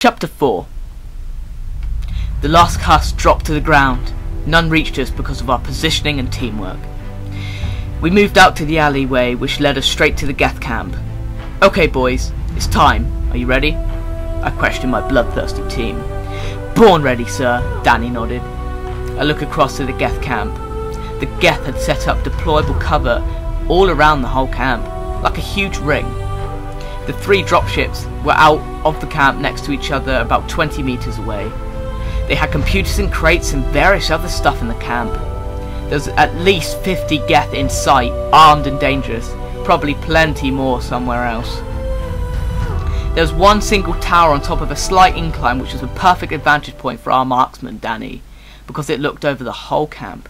Chapter 4. The last husk dropped to the ground. None reached us because of our positioning and teamwork. We moved out to the alleyway which led us straight to the Geth camp. Okay boys, it's time. Are you ready? I questioned my bloodthirsty team. Born ready, sir, Danny nodded. I look across to the Geth camp. The Geth had set up deployable cover all around the whole camp, like a huge ring. The 3 dropships were out of the camp next to each other about 20 meters away. They had computers and crates and various other stuff in the camp. There was at least 50 Geth in sight, armed and dangerous, probably plenty more somewhere else. There was one single tower on top of a slight incline which was a perfect advantage point for our marksman, Danny, because it looked over the whole camp.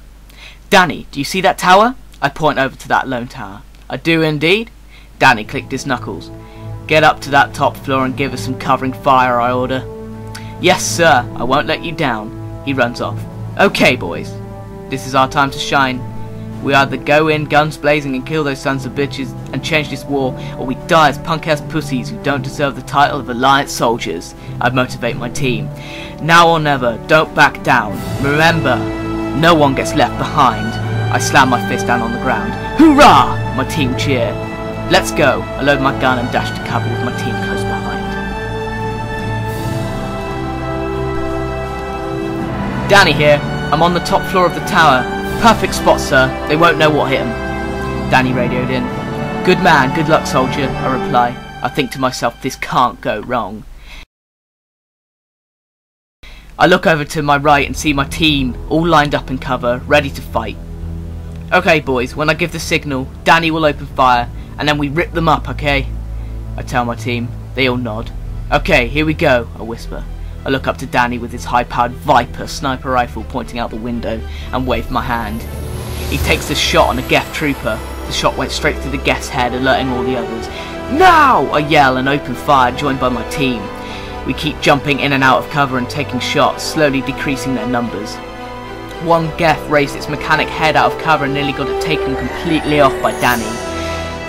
Danny, do you see that tower? I point over to that lone tower. I do indeed. Danny clicked his knuckles. Get up to that top floor and give us some covering fire, I order. Yes, sir, I won't let you down. He runs off. Okay, boys. This is our time to shine. We either go in guns blazing and kill those sons of bitches and change this war, or we die as punk-ass pussies who don't deserve the title of Alliance soldiers. I motivate my team. Now or never, don't back down. Remember, no one gets left behind. I slam my fist down on the ground. Hoorah! My team cheer. Let's go. I load my gun and dash to cover with my team close behind. Danny here. I'm on the top floor of the tower. Perfect spot, sir. They won't know what hit him. Danny radioed in. Good man, good luck, soldier, I reply. I think to myself, this can't go wrong. I look over to my right and see my team all lined up in cover, ready to fight. Okay, boys, when I give the signal, Danny will open fire, and then we rip them up, okay? I tell my team. They all nod. Okay, here we go, I whisper. I look up to Danny with his high-powered Viper sniper rifle pointing out the window and wave my hand. He takes a shot on a Geth trooper. The shot went straight through the Geth's head, alerting all the others. Now! I yell and open fire, joined by my team. We keep jumping in and out of cover and taking shots, slowly decreasing their numbers. One Geth raised its mechanic head out of cover and nearly got it taken completely off by Danny.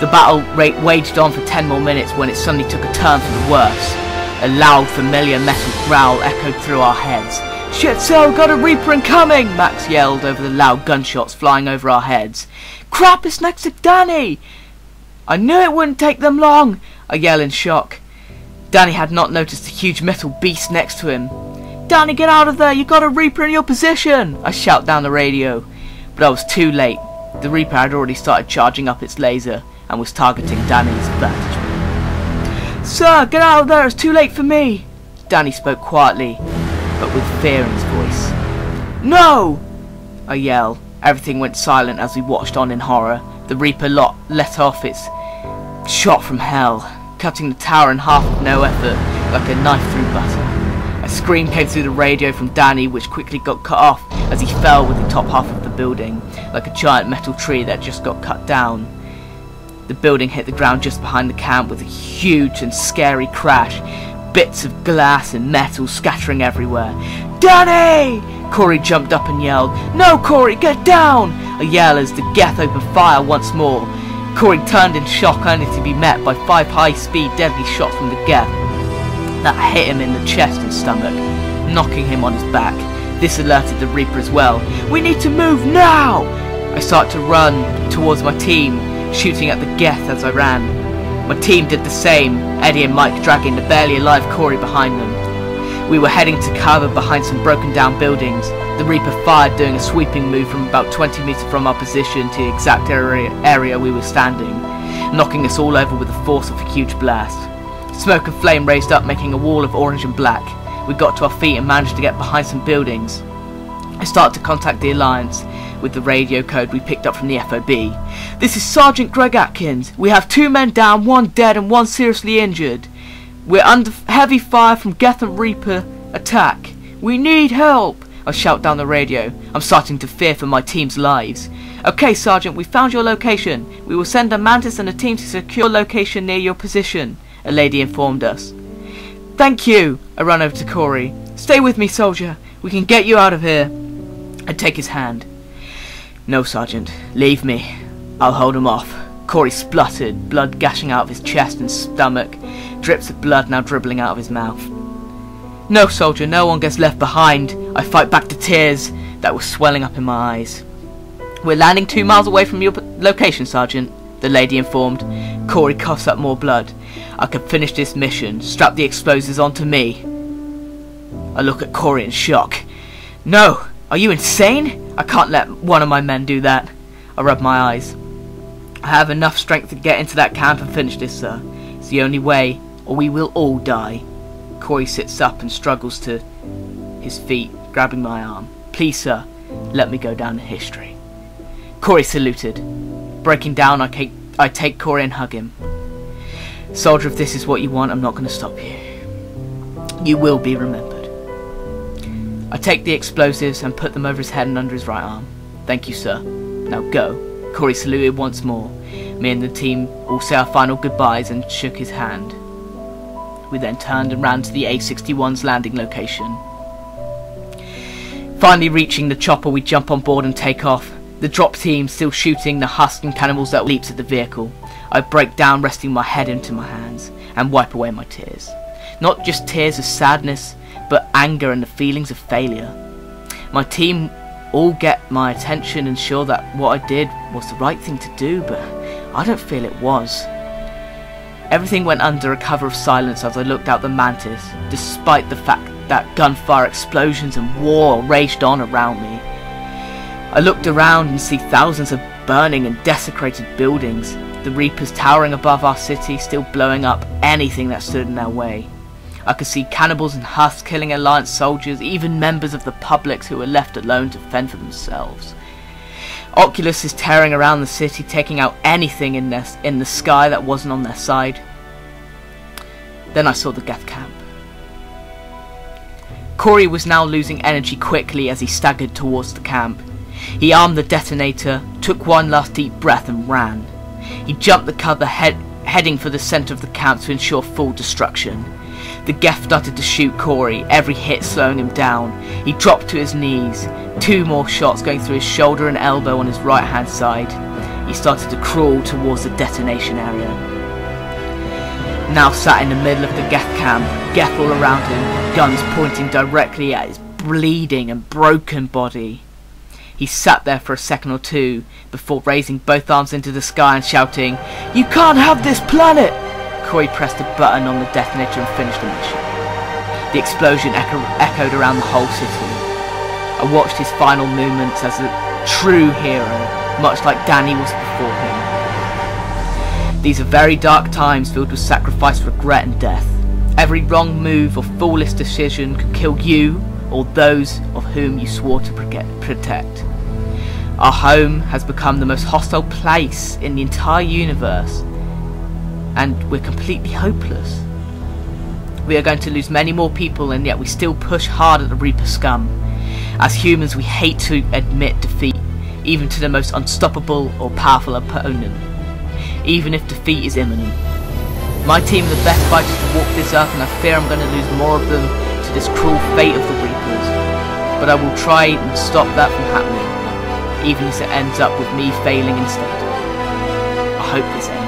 The battle waged on for 10 more minutes when it suddenly took a turn for the worse. A loud, familiar metal growl echoed through our heads. Shit, sir, got a Reaper incoming! Max yelled over the loud gunshots flying over our heads. Crap, it's next to Danny! I knew it wouldn't take them long! I yell in shock. Danny had not noticed the huge metal beast next to him. Danny, get out of there! You got a Reaper in your position! I shout down the radio. But I was too late. The Reaper had already started charging up its laser and was targeting Danny's vantage point. Sir, get out of there! It's too late for me! Danny spoke quietly, but with fear in his voice. No! I yell. Everything went silent as we watched on in horror. The Reaper let off its shot from hell, cutting the tower in half with no effort, like a knife through butter. A scream came through the radio from Danny, which quickly got cut off as he fell with the top half of the building, like a giant metal tree that just got cut down. The building hit the ground just behind the camp with a huge and scary crash, bits of glass and metal scattering everywhere. Danny! Corey jumped up and yelled, No, Corey, get down! A yell as the Geth opened fire once more. Corey turned in shock only to be met by 5 high-speed deadly shots from the Geth that hit him in the chest and stomach, knocking him on his back. This alerted the Reaper as well. We need to move now! I started to run towards my team, shooting at the Geth as I ran. My team did the same, Eddie and Mike dragging the barely alive Corey behind them. We were heading to cover behind some broken down buildings. The Reaper fired, doing a sweeping move from about 20 meters from our position to the exact area we were standing, knocking us all over with the force of a huge blast. Smoke and flame raised up, making a wall of orange and black. We got to our feet and managed to get behind some buildings. I started to contact the Alliance with the radio code we picked up from the FOB. This is Sergeant Greg Atkins. We have 2 men down, 1 dead and 1 seriously injured. We're under heavy fire from Geth and Reaper attack. We need help! I shout down the radio. I'm starting to fear for my team's lives. Okay, Sergeant, we found your location. We will send a Mantis and a team to secure location near your position, a lady informed us. Thank you! I run over to Corey. Stay with me, soldier. We can get you out of here. I take his hand. No, Sergeant. Leave me. I'll hold him off. Corey spluttered, blood gushing out of his chest and stomach, drips of blood now dribbling out of his mouth. No, soldier, no one gets left behind. I fight back the tears that were swelling up in my eyes. We're landing 2 miles away from your location, Sergeant, the lady informed. Corey coughs up more blood. I can finish this mission. Strap the explosives onto me. I look at Corey in shock. No! Are you insane? I can't let one of my men do that. I rub my eyes. I have enough strength to get into that camp and finish this, sir. It's the only way, or we will all die. Corey sits up and struggles to his feet, grabbing my arm. Please, sir, let me go down in history. Corey saluted. Breaking down, I take Corey and hug him. Soldier, if this is what you want, I'm not going to stop you. You will be remembered. I take the explosives and put them over his head and under his right arm. Thank you, sir. Now go. Corey saluted once more. Me and the team all say our final goodbyes and shook his hand. We then turned and ran to the A-61's landing location. Finally reaching the chopper, we jump on board and take off. The drop team still shooting the husks and cannibals that leaps at the vehicle. I break down, resting my head into my hands, and wipe away my tears. Not just tears of sadness, but anger and the feelings of failure. My team all get my attention and sure that what I did was the right thing to do, but I don't feel it was. Everything went under a cover of silence as I looked out the Mantis, despite the fact that gunfire, explosions and war raged on around me. I looked around and see thousands of burning and desecrated buildings, the Reapers towering above our city, still blowing up anything that stood in their way. I could see cannibals and husks killing Alliance soldiers, even members of the public who were left alone to fend for themselves. Oculus is tearing around the city, taking out anything in the sky that wasn't on their side. Then I saw the Geth camp. Corey was now losing energy quickly as he staggered towards the camp. He armed the detonator, took one last deep breath and ran. He jumped the cover, heading for the centre of the camp to ensure full destruction. The Geth started to shoot Corey, every hit slowing him down. He dropped to his knees, 2 more shots going through his shoulder and elbow on his right hand side. He started to crawl towards the detonation area. Now sat in the middle of the Geth camp, Geth all around him, guns pointing directly at his bleeding and broken body. He sat there for a second or two before raising both arms into the sky and shouting, "You can't have this planet!" Corey pressed a button on the detonator and finished the mission. The explosion echoed around the whole city. I watched his final moments as a true hero, much like Danny was before him. These are very dark times filled with sacrifice, regret and death. Every wrong move or foolish decision could kill you or those of whom you swore to protect. Our home has become the most hostile place in the entire universe, and we're completely hopeless. We are going to lose many more people, and yet we still push hard at the Reaper scum. As humans, we hate to admit defeat, even to the most unstoppable or powerful opponent, even if defeat is imminent. My team are the best fighters to walk this earth, and I fear I'm going to lose more of them to this cruel fate of the Reapers. But I will try and stop that from happening, even if it ends up with me failing instead. I hope this ends.